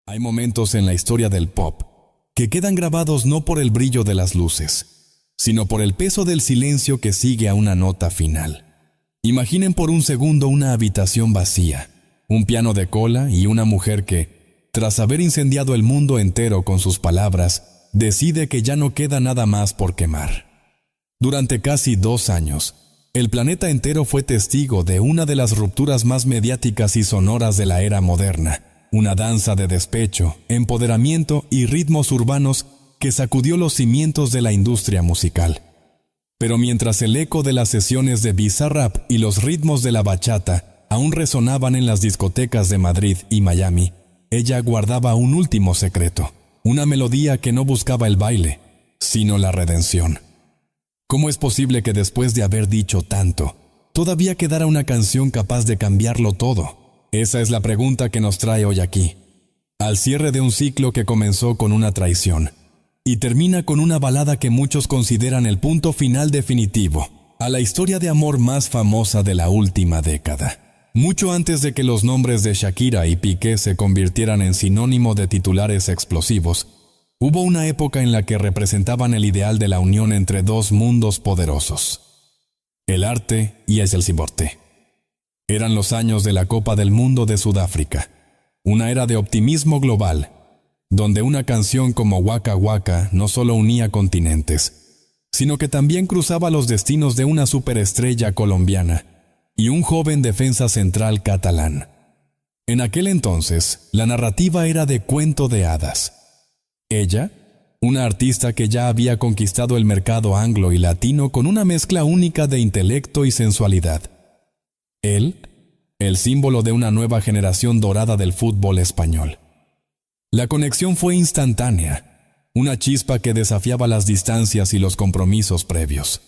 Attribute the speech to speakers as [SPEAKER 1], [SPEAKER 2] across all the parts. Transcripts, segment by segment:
[SPEAKER 1] Hay momentos en la historia del pop que quedan grabados no por el brillo de las luces, sino por el peso del silencio que sigue a una nota final. Imaginen por un segundo una habitación vacía, un piano de cola y una mujer que, tras haber incendiado el mundo entero con sus palabras, decide que ya no queda nada más por quemar. Durante casi 2 años, el planeta entero fue testigo de una de las rupturas más mediáticas y sonoras de la era moderna, una danza de despecho, empoderamiento y ritmos urbanos que sacudió los cimientos de la industria musical. Pero mientras el eco de las sesiones de Bizarrap y los ritmos de la bachata aún resonaban en las discotecas de Madrid y Miami, ella guardaba un último secreto, una melodía que no buscaba el baile, sino la redención. ¿Cómo es posible que después de haber dicho tanto, todavía quedara una canción capaz de cambiarlo todo? Esa es la pregunta que nos trae hoy aquí, al cierre de un ciclo que comenzó con una traición y termina con una balada que muchos consideran el punto final definitivo a la historia de amor más famosa de la última década. Mucho antes de que los nombres de Shakira y Piqué se convirtieran en sinónimo de titulares explosivos, hubo una época en la que representaban el ideal de la unión entre dos mundos poderosos, el arte y el deporte. Eran los años de la Copa del Mundo de Sudáfrica, una era de optimismo global, donde una canción como Waka Waka no solo unía continentes, sino que también cruzaba los destinos de una superestrella colombiana y un joven defensa central catalán. En aquel entonces, la narrativa era de cuento de hadas. Ella, una artista que ya había conquistado el mercado anglo y latino con una mezcla única de intelecto y sensualidad. Él, el símbolo de una nueva generación dorada del fútbol español. La conexión fue instantánea, una chispa que desafiaba las distancias y los compromisos previos.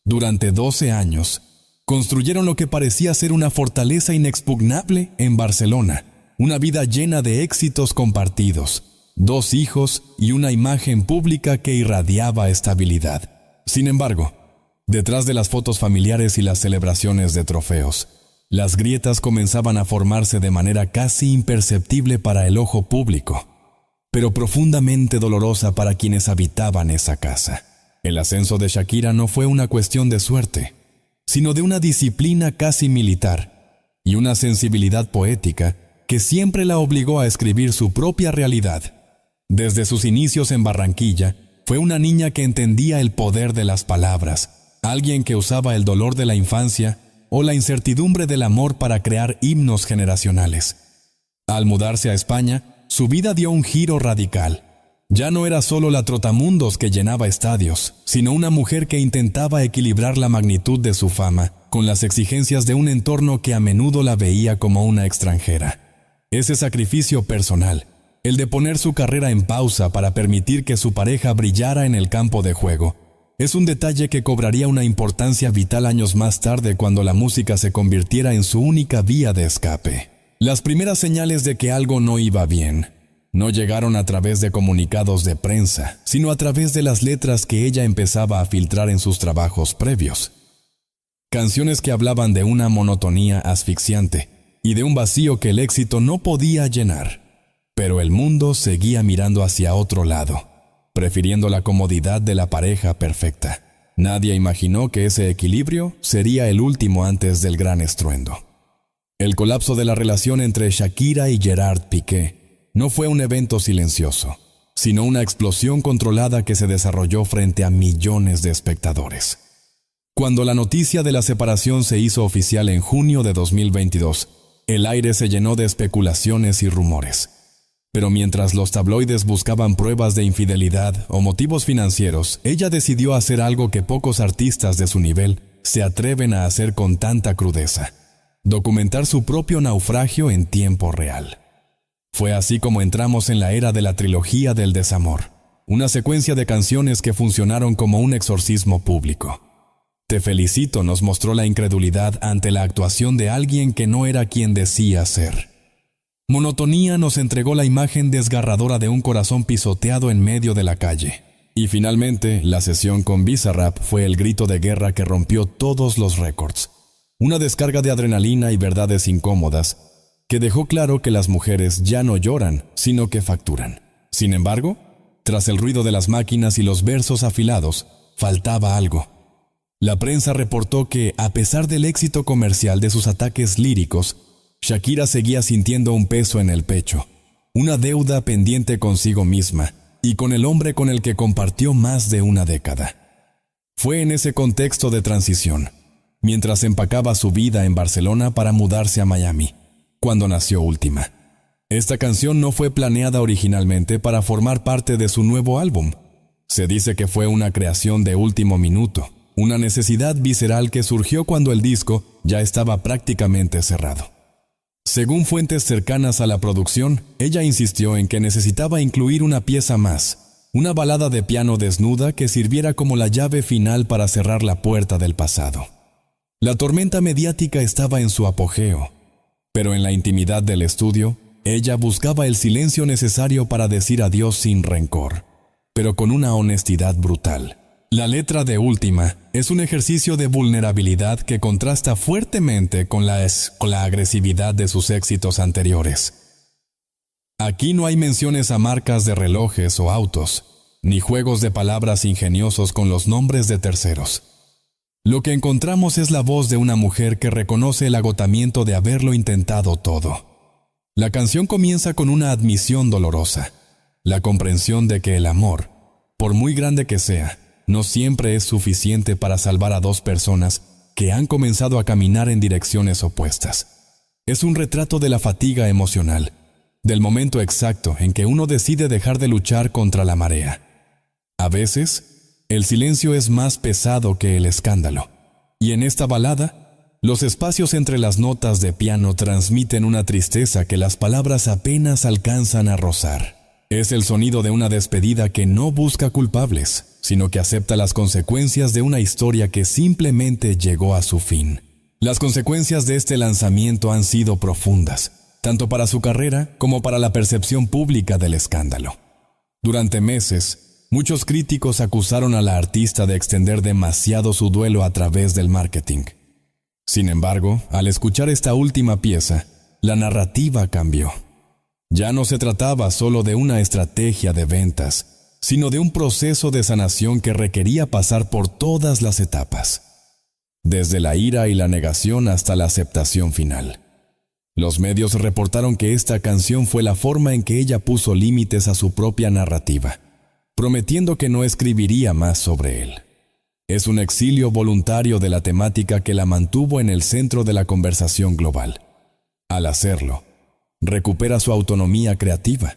[SPEAKER 1] Durante 12 años, construyeron lo que parecía ser una fortaleza inexpugnable en Barcelona, una vida llena de éxitos compartidos, 2 hijos y una imagen pública que irradiaba estabilidad. Sin embargo, detrás de las fotos familiares y las celebraciones de trofeos, las grietas comenzaban a formarse de manera casi imperceptible para el ojo público, pero profundamente dolorosa para quienes habitaban esa casa. El ascenso de Shakira no fue una cuestión de suerte, sino de una disciplina casi militar y una sensibilidad poética que siempre la obligó a escribir su propia realidad. Desde sus inicios en Barranquilla, fue una niña que entendía el poder de las palabras, alguien que usaba el dolor de la infancia o la incertidumbre del amor para crear himnos generacionales. Al mudarse a España, su vida dio un giro radical. Ya no era solo la trotamundos que llenaba estadios, sino una mujer que intentaba equilibrar la magnitud de su fama con las exigencias de un entorno que a menudo la veía como una extranjera. Ese sacrificio personal, el de poner su carrera en pausa para permitir que su pareja brillara en el campo de juego, es un detalle que cobraría una importancia vital años más tarde cuando la música se convirtiera en su única vía de escape. Las primeras señales de que algo no iba bien no llegaron a través de comunicados de prensa, sino a través de las letras que ella empezaba a filtrar en sus trabajos previos. Canciones que hablaban de una monotonía asfixiante y de un vacío que el éxito no podía llenar. Pero el mundo seguía mirando hacia otro lado, prefiriendo la comodidad de la pareja perfecta. Nadie imaginó que ese equilibrio sería el último antes del gran estruendo. El colapso de la relación entre Shakira y Gerard Piqué no fue un evento silencioso, sino una explosión controlada que se desarrolló frente a millones de espectadores. Cuando la noticia de la separación se hizo oficial en junio de 2022, el aire se llenó de especulaciones y rumores. Pero mientras los tabloides buscaban pruebas de infidelidad o motivos financieros, ella decidió hacer algo que pocos artistas de su nivel se atreven a hacer con tanta crudeza: documentar su propio naufragio en tiempo real. Fue así como entramos en la era de la trilogía del desamor, una secuencia de canciones que funcionaron como un exorcismo público. Te felicito nos mostró la incredulidad ante la actuación de alguien que no era quien decía ser. Monotonía nos entregó la imagen desgarradora de un corazón pisoteado en medio de la calle. Y finalmente, la sesión con Bizarrap fue el grito de guerra que rompió todos los récords. Una descarga de adrenalina y verdades incómodas que dejó claro que las mujeres ya no lloran, sino que facturan. Sin embargo, tras el ruido de las máquinas y los versos afilados, faltaba algo. La prensa reportó que, a pesar del éxito comercial de sus ataques líricos, Shakira seguía sintiendo un peso en el pecho, una deuda pendiente consigo misma y con el hombre con el que compartió más de una década. Fue en ese contexto de transición, mientras empacaba su vida en Barcelona para mudarse a Miami, cuando nació Última. Esta canción no fue planeada originalmente para formar parte de su nuevo álbum. Se dice que fue una creación de último minuto, una necesidad visceral que surgió cuando el disco ya estaba prácticamente cerrado. Según fuentes cercanas a la producción, ella insistió en que necesitaba incluir una pieza más, una balada de piano desnuda que sirviera como la llave final para cerrar la puerta del pasado. La tormenta mediática estaba en su apogeo, pero en la intimidad del estudio, ella buscaba el silencio necesario para decir adiós sin rencor, pero con una honestidad brutal. La letra de Última es un ejercicio de vulnerabilidad que contrasta fuertemente con la agresividad de sus éxitos anteriores. Aquí no hay menciones a marcas de relojes o autos, ni juegos de palabras ingeniosos con los nombres de terceros. Lo que encontramos es la voz de una mujer que reconoce el agotamiento de haberlo intentado todo. La canción comienza con una admisión dolorosa, la comprensión de que el amor, por muy grande que sea, no siempre es suficiente para salvar a dos personas que han comenzado a caminar en direcciones opuestas. Es un retrato de la fatiga emocional, del momento exacto en que uno decide dejar de luchar contra la marea. A veces, el silencio es más pesado que el escándalo, y en esta balada, los espacios entre las notas de piano transmiten una tristeza que las palabras apenas alcanzan a rozar. Es el sonido de una despedida que no busca culpables, sino que acepta las consecuencias de una historia que simplemente llegó a su fin. Las consecuencias de este lanzamiento han sido profundas, tanto para su carrera como para la percepción pública del escándalo. Durante meses, muchos críticos acusaron a la artista de extender demasiado su duelo a través del marketing. Sin embargo, al escuchar esta última pieza, la narrativa cambió. Ya no se trataba solo de una estrategia de ventas, sino de un proceso de sanación que requería pasar por todas las etapas, desde la ira y la negación hasta la aceptación final. Los medios reportaron que esta canción fue la forma en que ella puso límites a su propia narrativa, prometiendo que no escribiría más sobre él. Es un exilio voluntario de la temática que la mantuvo en el centro de la conversación global. Al hacerlo, recupera su autonomía creativa,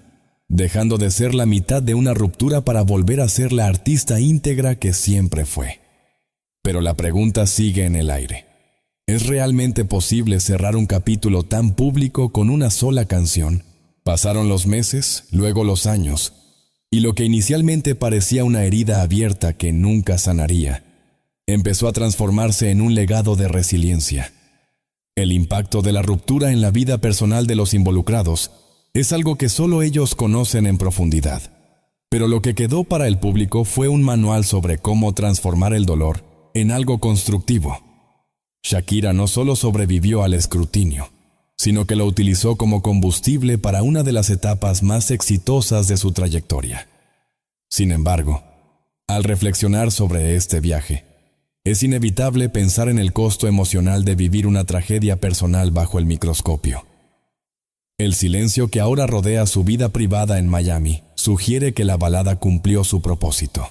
[SPEAKER 1] dejando de ser la mitad de una ruptura para volver a ser la artista íntegra que siempre fue. Pero la pregunta sigue en el aire. ¿Es realmente posible cerrar un capítulo tan público con una sola canción? Pasaron los meses, luego los años, y lo que inicialmente parecía una herida abierta que nunca sanaría, empezó a transformarse en un legado de resiliencia. El impacto de la ruptura en la vida personal de los involucrados es algo que solo ellos conocen en profundidad. Pero lo que quedó para el público fue un manual sobre cómo transformar el dolor en algo constructivo. Shakira no solo sobrevivió al escrutinio, sino que lo utilizó como combustible para una de las etapas más exitosas de su trayectoria. Sin embargo, al reflexionar sobre este viaje, es inevitable pensar en el costo emocional de vivir una tragedia personal bajo el microscopio. El silencio que ahora rodea su vida privada en Miami sugiere que la balada cumplió su propósito.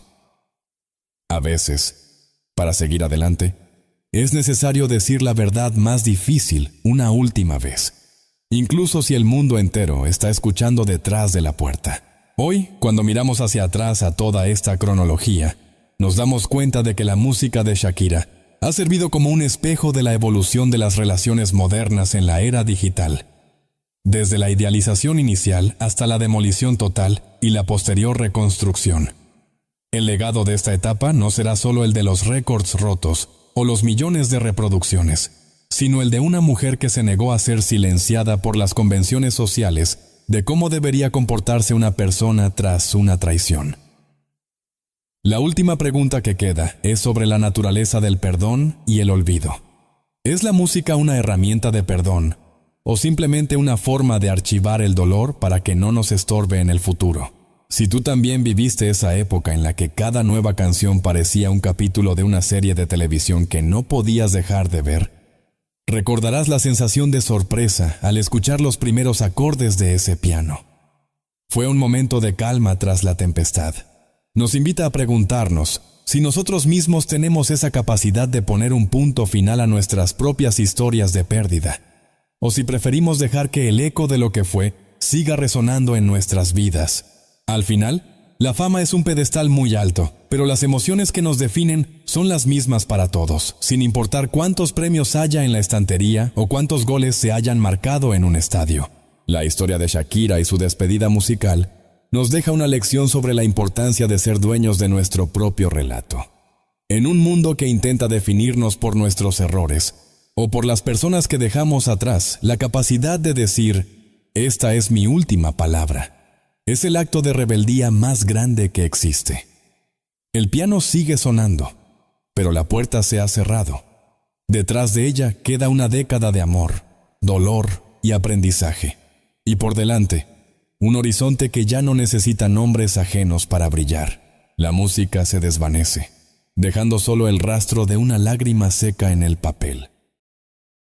[SPEAKER 1] A veces, para seguir adelante, es necesario decir la verdad más difícil una última vez, incluso si el mundo entero está escuchando detrás de la puerta. Hoy, cuando miramos hacia atrás a toda esta cronología, nos damos cuenta de que la música de Shakira ha servido como un espejo de la evolución de las relaciones modernas en la era digital, desde la idealización inicial hasta la demolición total y la posterior reconstrucción. El legado de esta etapa no será solo el de los récords rotos o los millones de reproducciones, sino el de una mujer que se negó a ser silenciada por las convenciones sociales de cómo debería comportarse una persona tras una traición. La última pregunta que queda es sobre la naturaleza del perdón y el olvido. ¿Es la música una herramienta de perdón o simplemente una forma de archivar el dolor para que no nos estorbe en el futuro. Si tú también viviste esa época en la que cada nueva canción parecía un capítulo de una serie de televisión que no podías dejar de ver, recordarás la sensación de sorpresa al escuchar los primeros acordes de ese piano. Fue un momento de calma tras la tempestad. Nos invita a preguntarnos si nosotros mismos tenemos esa capacidad de poner un punto final a nuestras propias historias de pérdida, o si preferimos dejar que el eco de lo que fue siga resonando en nuestras vidas. Al final, la fama es un pedestal muy alto, pero las emociones que nos definen son las mismas para todos, sin importar cuántos premios haya en la estantería o cuántos goles se hayan marcado en un estadio. La historia de Shakira y su despedida musical nos deja una lección sobre la importancia de ser dueños de nuestro propio relato. En un mundo que intenta definirnos por nuestros errores o por las personas que dejamos atrás, la capacidad de decir, esta es mi última palabra, es el acto de rebeldía más grande que existe. El piano sigue sonando, pero la puerta se ha cerrado. Detrás de ella queda una década de amor, dolor y aprendizaje. Y por delante, un horizonte que ya no necesita nombres ajenos para brillar. La música se desvanece, dejando solo el rastro de una lágrima seca en el papel.